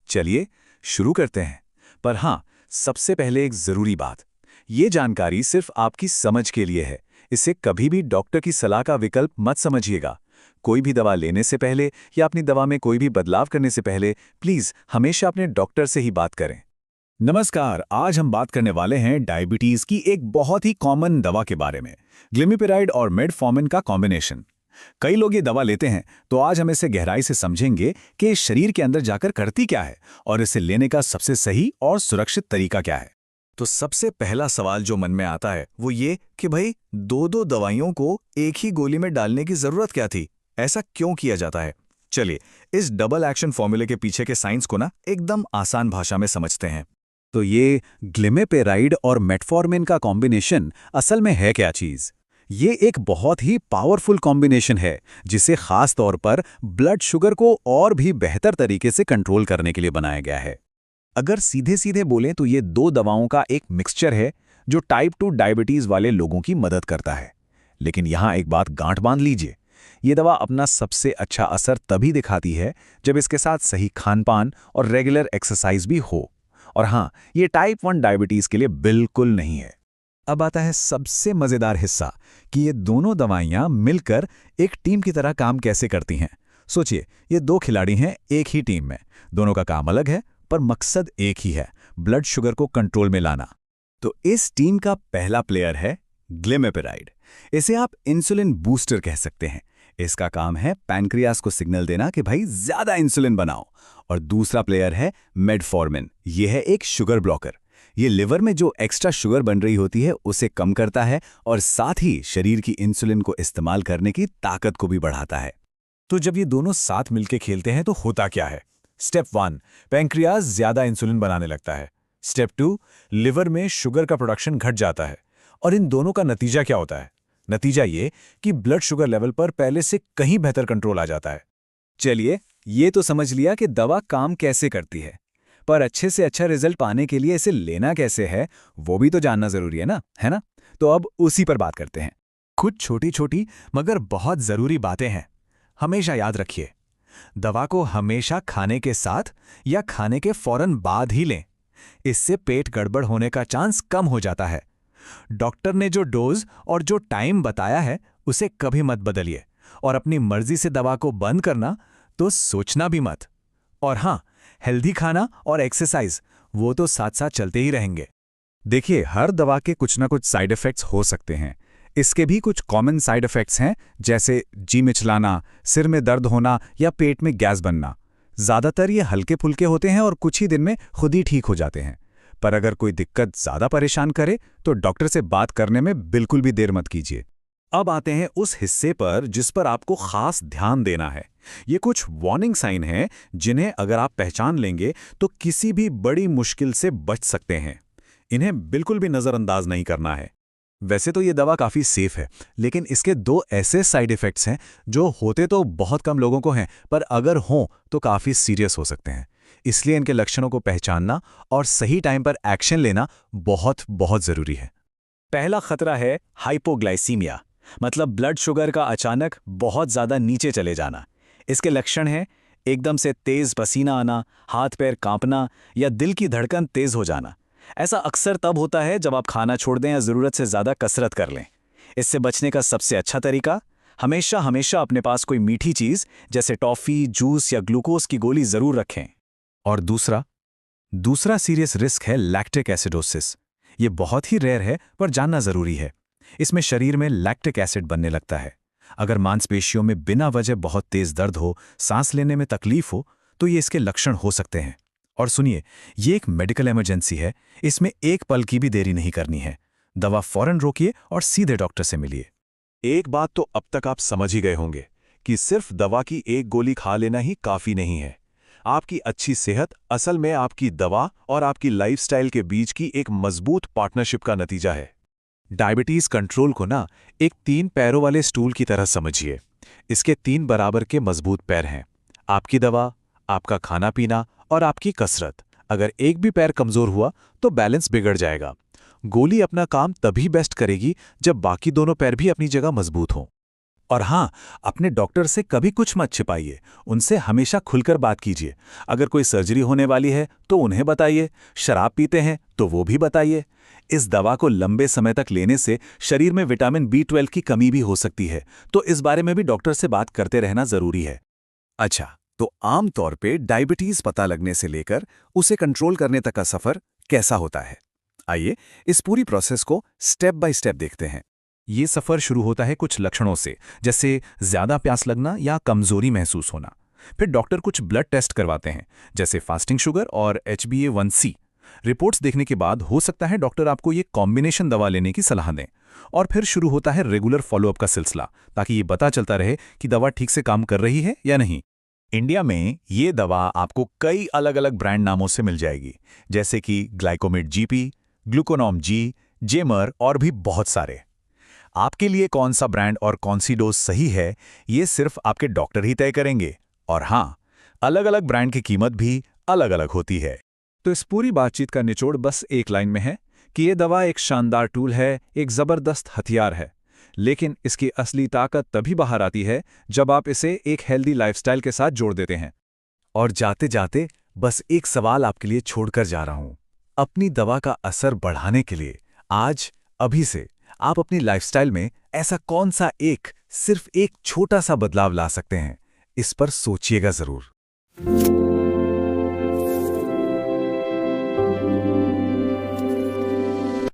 चलिए शुरू करते हैं। पर हाँ, सबसे पहले एक जरूरी बात। ये जानकारी सिर्फ आपकी समझ के लिए है। इसे कभी भी डॉक्टर की सलाह का विकल्प मत समझिएगा। कोई भी दवा लेने से पहले या अपनी दवा में कोई भी बदलाव करने से पहले प्लीज हमेशा अपने डॉक्टर से ही बात करें। नमस्कार, आज हम बात करने वाले हैं डायबिटीज की एक बहुत ही कॉमन दवा के बारे में, ग्लिमिपिराइड और मेटफॉर्मिन का कॉम्बिनेशन। कई लोग ये दवा लेते हैं, तो आज हम इसे गहराई से समझेंगे कि इस शरीर के अंदर जाकर करती क्या है और इसे लेने का सबसे सही और सुरक्षित तरीका क्या है। तो सबसे पहला सवाल जो मन में आता है वो ये कि भाई दो दवाइयों को एक ही गोली में डालने की जरूरत क्या थी, ऐसा क्यों किया जाता है। चलिए इस डबल एक्शन फॉर्मूले के पीछे के साइंस को ना एकदम आसान भाषा में समझते हैं। तो ये ग्लिमिपेराइड और मेटफॉर्मिन का कॉम्बिनेशन असल में है क्या चीज? ये एक बहुत ही पावरफुल कॉम्बिनेशन है जिसे खास तौर पर ब्लड शुगर को और भी बेहतर तरीके से कंट्रोल करने के लिए बनाया गया है। अगर सीधे सीधे बोलें तो ये दो दवाओं का एक मिक्सचर है जो टाइप 2 डायबिटीज वाले लोगों की मदद करता है। लेकिन यहाँ एक बात गांठ बांध लीजिए, ये दवा अपना सबसे अच्छा असर तभी दिखाती है जब इसके साथ सही खानपान और रेगुलर एक्सरसाइज भी हो। और हाँ, ये टाइप 1 डायबिटीज के लिए बिल्कुल नहीं है। अब आता है सबसे मजेदार हिस्सा कि ये दोनों दवाइयां मिलकर एक टीम की तरह काम कैसे करती हैं। सोचिए, ये दो खिलाड़ी हैं एक ही टीम में, दोनों का काम अलग है पर मकसद एक ही है, ब्लड शुगर को कंट्रोल में लाना। तो इस टीम का पहला प्लेयर है ग्लिमिपेराइड। इसे आप इंसुलिन बूस्टर कह सकते हैं। इसका काम है पैनक्रियास को सिग्नल देना कि भाई ज्यादा इंसुलिन बनाओ। और दूसरा प्लेयर है मेटफॉर्मिन। यह है एक शुगर ब्लॉकर। ये लिवर में जो एक्स्ट्रा शुगर बन रही होती है उसे कम करता है और साथ ही शरीर की इंसुलिन को इस्तेमाल करने की ताकत को भी बढ़ाता है। तो जब ये दोनों साथ मिलकर खेलते हैं तो होता क्या है? स्टेप 1, पैंक्रियाज ज्यादा इंसुलिन बनाने लगता है। स्टेप 2, लिवर में शुगर का प्रोडक्शन घट जाता है। और इन दोनों का नतीजा क्या होता है? नतीजा ये कि ब्लड शुगर लेवल पर पहले से कहीं बेहतर कंट्रोल आ जाता है। चलिए, ये तो समझ लिया कि दवा काम कैसे करती है, पर अच्छे से अच्छा रिजल्ट पाने के लिए इसे लेना कैसे है वो भी तो जानना जरूरी है ना? तो अब उसी पर बात करते हैं। कुछ छोटी छोटी मगर बहुत जरूरी बातें हैं। हमेशा याद रखिए, दवा को हमेशा खाने के साथ या खाने के फौरन बाद ही लें। इससे पेट गड़बड़ होने का चांस कम हो जाता है। डॉक्टर ने जो डोज और जो टाइम बताया है उसे कभी मत बदलिए, और अपनी मर्जी से दवा को बंद करना तो सोचना भी मत। और हाँ, हेल्दी खाना और एक्सरसाइज वो तो साथ साथ चलते ही रहेंगे। देखिए, हर दवा के कुछ ना कुछ साइड इफेक्ट्स हो सकते हैं। इसके भी कुछ कॉमन साइड इफेक्ट्स हैं, जैसे जी मिचलाना, सिर में दर्द होना या पेट में गैस बनना। ज़्यादातर ये हल्के फुल्के होते हैं और कुछ ही दिन में खुद ही ठीक हो जाते हैं। पर अगर कोई दिक्कत ज़्यादा परेशान करे तो डॉक्टर से बात करने में बिल्कुल भी देर मत कीजिए। अब आते हैं उस हिस्से पर जिस पर आपको खास ध्यान देना है। ये कुछ वार्निंग साइन हैं जिन्हें अगर आप पहचान लेंगे तो किसी भी बड़ी मुश्किल से बच सकते हैं। इन्हें बिल्कुल भी नज़रअंदाज नहीं करना है। वैसे तो ये दवा काफ़ी सेफ है, लेकिन इसके दो ऐसे साइड इफ़ेक्ट्स हैं जो होते तो बहुत कम लोगों को हैं, पर अगर हों तो काफ़ी सीरियस हो सकते हैं। इसलिए इनके लक्षणों को पहचानना और सही टाइम पर एक्शन लेना बहुत बहुत ज़रूरी है। पहला खतरा है हाइपोग्लाइसीमिया, मतलब ब्लड शुगर का अचानक बहुत ज़्यादा नीचे चले जाना। इसके लक्षण हैं एकदम से तेज़ पसीना आना, हाथ पैर कांपना या दिल की धड़कन तेज़ हो जाना। ऐसा अक्सर तब होता है जब आप खाना छोड़ दें या ज़रूरत से ज़्यादा कसरत कर लें। इससे बचने का सबसे अच्छा तरीका, हमेशा हमेशा अपने पास कोई मीठी चीज़ जैसे टॉफ़ी, जूस या ग्लूकोज की गोली ज़रूर रखें। और दूसरा सीरियस रिस्क है लैक्टिक एसिडोसिस। ये बहुत ही रेयर है पर जानना ज़रूरी है। इसमें शरीर में लैक्टिक एसिड बनने लगता है। अगर मांसपेशियों में बिना वजह बहुत तेज़ दर्द हो, सांस लेने में तकलीफ हो, तो ये इसके लक्षण हो सकते हैं। और सुनिए, ये एक मेडिकल इमरजेंसी है, इसमें एक पल की भी देरी नहीं करनी है। दवा फौरन रोकिए और सीधे डॉक्टर से मिलिए। एक बात तो अब तक आप समझ ही गए होंगे कि सिर्फ दवा की एक गोली खा लेना ही काफ़ी नहीं है। आपकी अच्छी सेहत असल में आपकी दवा और आपकी लाइफस्टाइल के बीच की एक मजबूत पार्टनरशिप का नतीजा है। डायबिटीज़ कंट्रोल को ना एक 3 पैरों वाले स्टूल की तरह समझिए। इसके 3 बराबर के मजबूत पैर हैं, आपकी दवा, आपका खाना पीना और आपकी कसरत। अगर एक भी पैर कमज़ोर हुआ तो बैलेंस बिगड़ जाएगा। गोली अपना काम तभी बेस्ट करेगी जब बाकी दोनों पैर भी अपनी जगह मजबूत हों। और हाँ, अपने डॉक्टर से कभी कुछ मत छिपाइए, उनसे हमेशा खुलकर बात कीजिए। अगर कोई सर्जरी होने वाली है तो उन्हें बताइए, शराब पीते हैं तो वो भी बताइए। इस दवा को लंबे समय तक लेने से शरीर में विटामिन B12 की कमी भी हो सकती है, तो इस बारे में भी डॉक्टर से बात करते रहना जरूरी है। अच्छा, तो आम तौर पे डायबिटीज पता लगने से लेकर उसे कंट्रोल करने तक का सफर कैसा होता है? आइए इस पूरी प्रोसेस को स्टेप बाय स्टेप देखते हैं। ये सफर शुरू होता है कुछ लक्षणों से, जैसे ज्यादा प्यास लगना या कमजोरी महसूस होना। फिर डॉक्टर कुछ ब्लड टेस्ट करवाते हैं, जैसे फास्टिंग शुगर और HbA1c। रिपोर्ट्स देखने के बाद हो सकता है डॉक्टर आपको ये कॉम्बिनेशन दवा लेने की सलाह दें। और फिर शुरू होता है रेगुलर फॉलोअप का सिलसिला, ताकि ये पता चलता रहे कि दवा ठीक से काम कर रही है या नहीं। इंडिया में ये दवा आपको कई अलग अलग ब्रांड नामों से मिल जाएगी, जैसे कि ग्लाइकोमेट GP, ग्लूकोनॉम G, जेमर और भी बहुत सारे। आपके लिए कौन सा ब्रांड और कौन सी डोज सही है, ये सिर्फ आपके डॉक्टर ही तय करेंगे। और हाँ, अलग अलग ब्रांड की कीमत भी अलग अलग होती है। तो इस पूरी बातचीत का निचोड़ बस एक लाइन में है कि ये दवा एक शानदार टूल है, एक जबरदस्त हथियार है। लेकिन इसकी असली ताकत तभी बाहर आती है जब आप इसे एक हेल्दी लाइफस्टाइल के साथ जोड़ देते हैं। और जाते जाते बस एक सवाल आपके लिए छोड़कर जा रहा हूं। अपनी दवा का असर बढ़ाने के लिए आज, अभी से आप अपनी लाइफस्टाइल में ऐसा कौन सा सिर्फ एक छोटा सा बदलाव ला सकते हैं? इस पर सोचिएगा जरूर।